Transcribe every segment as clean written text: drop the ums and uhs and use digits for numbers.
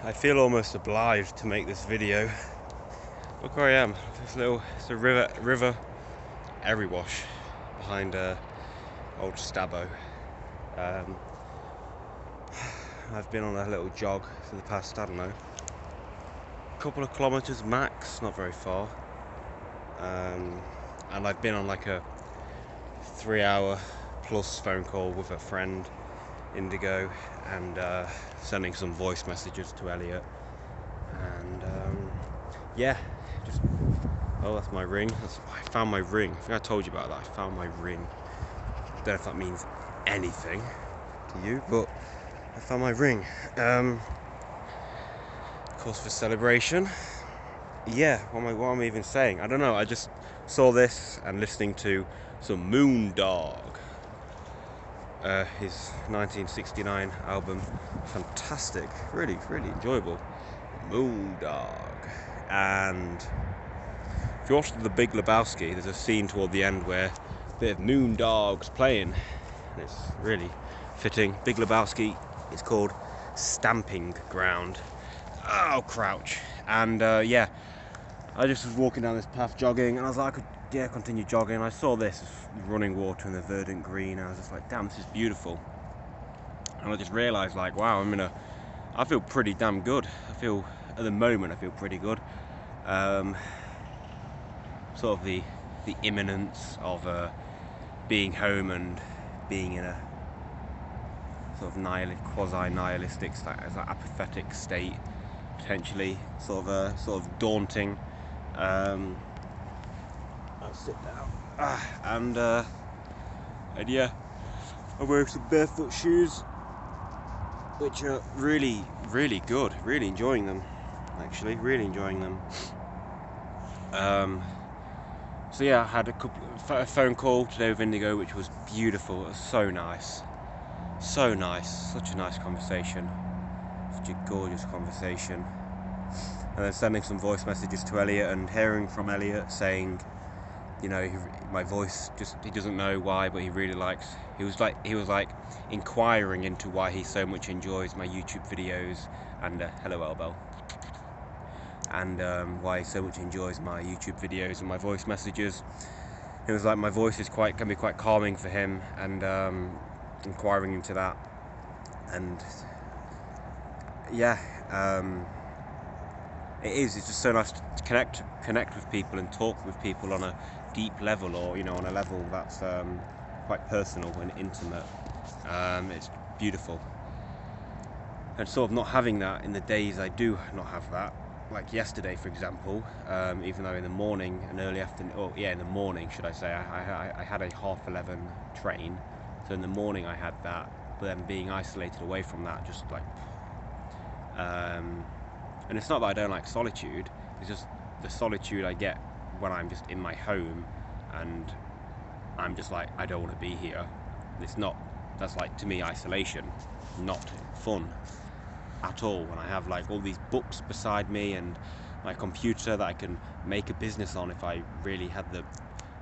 I feel almost obliged to make this video. Look where I am. It's a river Erywash behind Old Stabbo. I've been on a little jog for the past, I don't know, couple of kilometers max, not very far. And I've been on like a 3-hour plus phone call with a friend, Indigo, and sending some voice messages to Elliot. And yeah, oh, that's my ring. I found my ring. I think I told you about that. I found my ring. I don't know if that means anything to you, but I found my ring. Of course, for celebration. Yeah, what am I even saying? I don't know. I just saw this and listening to some Moondog. His 1969 album, fantastic, really enjoyable. Moondog. And if you watch The Big Lebowski, there's a scene toward the end where a bit of Moondog's playing, and it's really fitting. Big Lebowski is called Stamping Ground. Oh, crouch. And yeah, I just was walking down this path jogging, and I was like, I could continue jogging. I saw this running water in the verdant green, and I was just like, damn, this is beautiful. And I just realised, like, wow, I feel pretty damn good. At the moment, I feel pretty good. Sort of the imminence of being home and being in a sort of quasi-nihilistic, apathetic state, potentially sort of daunting. I'll sit down. And yeah, I wear some barefoot shoes, which are really good. Really enjoying them, actually. Really enjoying them. So yeah, I had a phone call today with Indigo, which was beautiful. It was so nice. So nice. Such a nice conversation. Such a gorgeous conversation. And then sending some voice messages to Elliot and hearing from Elliot saying, you know, my voice he doesn't know why, but he was like inquiring into why he so much enjoys my YouTube videos and hello Elbow, and why he so much enjoys my YouTube videos and my voice messages. It was like my voice can be quite calming for him, and inquiring into that. And yeah, it's just so nice to connect with people and talk with people on a deep level, or on a level that's quite personal and intimate. It's beautiful, and sort of not having that in the days I do not have that, like yesterday for example, even though in the morning and early afternoon, in the morning should I say, I had a 11:30 train, so in the morning I had that, but then being isolated away from that, just like and it's not that I don't like solitude, it's just the solitude I get when I'm just in my home and I'm just like, I don't want to be here. That's like, to me, isolation, not fun at all. When I have like all these books beside me and my computer that I can make a business on if I really had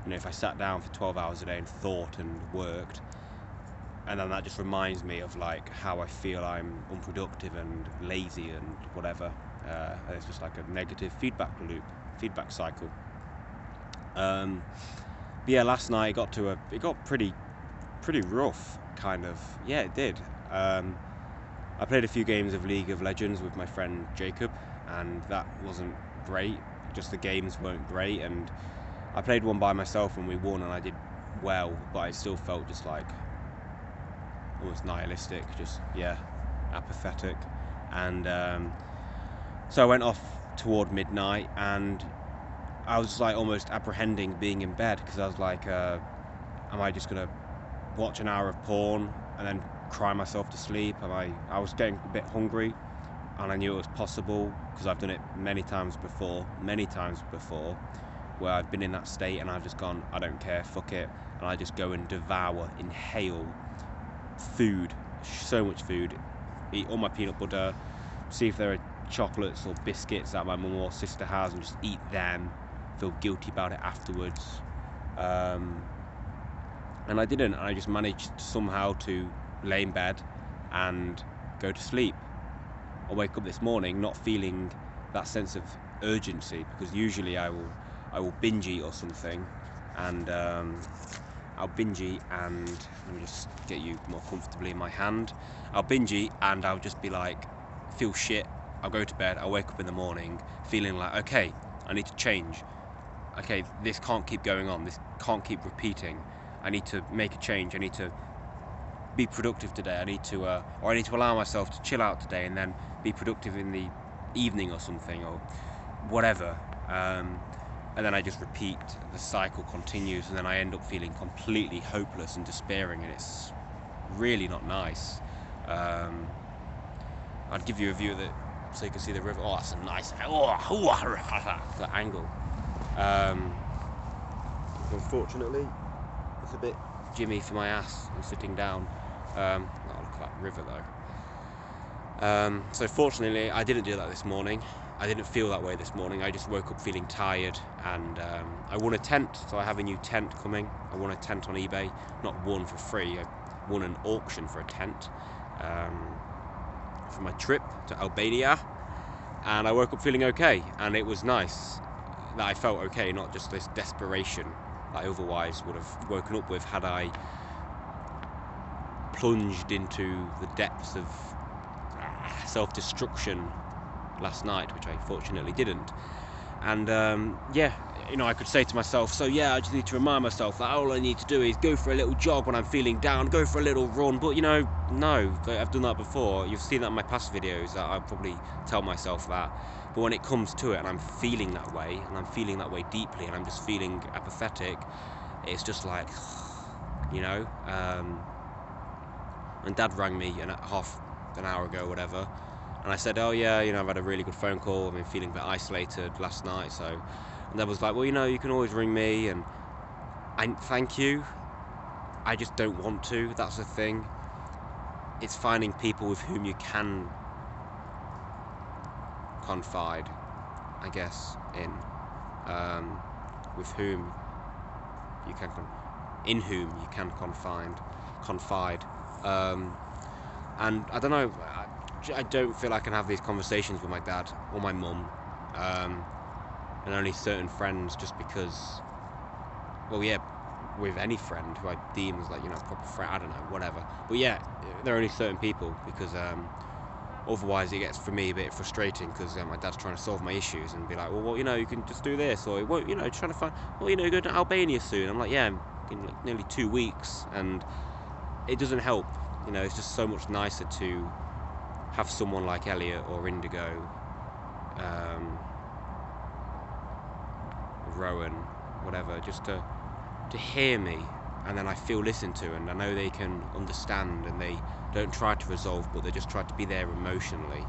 if I sat down for 12 hours a day and thought and worked. And then that just reminds me of like how I feel I'm unproductive and lazy and whatever. And it's just like a negative feedback cycle. But yeah, last night it got pretty rough, kind of. Yeah, it did. I played a few games of League of Legends with my friend Jacob, and that wasn't great. Just the games weren't great, and I played one by myself and we won, and I did well, but I still felt just like almost nihilistic, apathetic. And so I went off toward midnight, and I was like almost apprehending being in bed, because I was like, am I just gonna watch an hour of porn and then cry myself to sleep? I was getting a bit hungry, and I knew it was possible because I've done it many times before, where I've been in that state and I've just gone, I don't care, fuck it, and I just go and inhale food, so much food, eat all my peanut butter, see if there are chocolates or biscuits that my mum or sister has, and just eat them, feel guilty about it afterwards. And I didn't. I just managed somehow to lay in bed and go to sleep. I wake up this morning not feeling that sense of urgency, because usually I will binge eat or something, and I'll binge eat, and let me just get you more comfortably in my hand. I'll binge eat and I'll just be like, feel shit. I'll go to bed, I'll wake up in the morning feeling like, okay, I need to change. Okay, this can't keep going on. This can't keep repeating. I need to make a change. I need to be productive today. I need to allow myself to chill out today and then be productive in the evening or something, or whatever. And then I just repeat, the cycle continues, and then I end up feeling completely hopeless and despairing, and it's really not nice. I'd give you a view of it so you can see the river. Oh, that's a nice that angle. Unfortunately, it's a bit jimmy for my ass. I'm sitting down. Oh, look at that river though. So fortunately, I didn't do that this morning. I didn't feel that way this morning. I just woke up feeling tired, and I won a tent. So I have a new tent coming. I won a tent on eBay, not one for free. I won an auction for a tent for my trip to Albania, and I woke up feeling okay. And it was nice that I felt okay, not just this desperation that I otherwise would have woken up with had I plunged into the depths of self-destruction last night, which I fortunately didn't. And yeah, you know, I could say to myself, so yeah, I just need to remind myself that all I need to do is go for a little jog when I'm feeling down, go for a little run. But you know, no, I've done that before. You've seen that in my past videos, that I probably tell myself that. But when it comes to it and I'm feeling that way, and I'm feeling that way deeply, and I'm just feeling apathetic, it's just like, you know. And Dad rang me half an hour ago, whatever, and I said, oh yeah, you know, I've had a really good phone call, I've been feeling a bit isolated last night, so, and Dad was like, well, you know, you can always ring me, and thank you, I just don't want to. That's the thing. It's finding people with whom you can confide, I guess, in whom you can confide. And I don't know, I don't feel I can have these conversations with my dad or my mum, and only certain friends, just because, well, yeah, with any friend who I deem as, like, you know, proper friend, I don't know, whatever. But yeah, there are only certain people, because otherwise it gets, for me, a bit frustrating, because my dad's trying to solve my issues and be like, well, you know, you can just do this, or, well, you know, trying to find, well, you know, you're going to Albania soon. I'm like, yeah, in like nearly 2 weeks, and it doesn't help. You know, it's just so much nicer to have someone like Elliot or Indigo, Rowan, whatever, just to hear me, and then I feel listened to, and I know they can understand, and they don't try to resolve, but they just try to be there emotionally,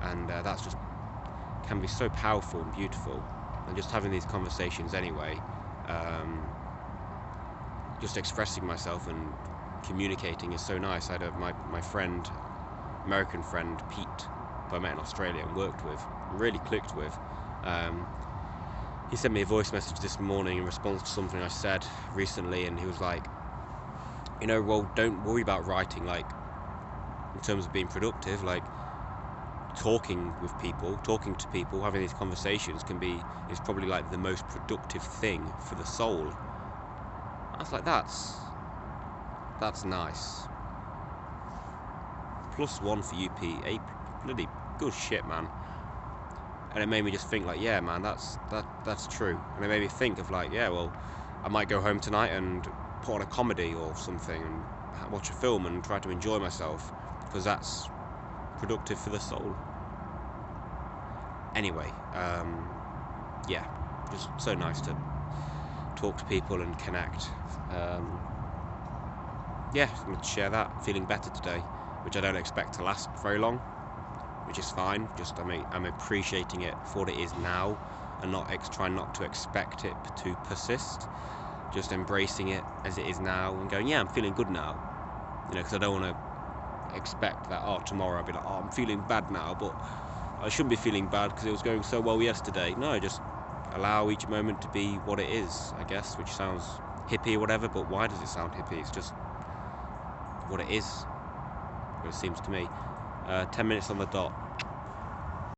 and that's just can be so powerful and beautiful. And just having these conversations anyway, just expressing myself and communicating is so nice. I had my friend, American friend Pete, who I met in Australia and worked with, really clicked with. He sent me a voice message this morning in response to something I said recently, and he was like, you know, well, don't worry about writing, like, in terms of being productive, like, talking to people, having these conversations is probably like the most productive thing for the soul. I was like, that's nice. +1 for you, Pete. Bloody good shit, man. And it made me just think, like, yeah, man, that's true. And it made me think of, like, yeah, well, I might go home tonight and put on a comedy or something and watch a film and try to enjoy myself, because that's productive for the soul. Anyway, yeah, just so nice to talk to people and connect. Yeah, I'm going to share that. Feeling better today, which I don't expect to last very long, which is fine. Just I'm appreciating it for what it is now, and trying not to expect it to persist. Just embracing it as it is now and going, yeah, I'm feeling good now. You know, because I don't want to expect that, oh, tomorrow I'll be like, oh, I'm feeling bad now, but I shouldn't be feeling bad because it was going so well yesterday. No, just allow each moment to be what it is, I guess, which sounds hippie or whatever, but why does it sound hippie? It's just what it is, what it seems to me. 10 minutes on the dot.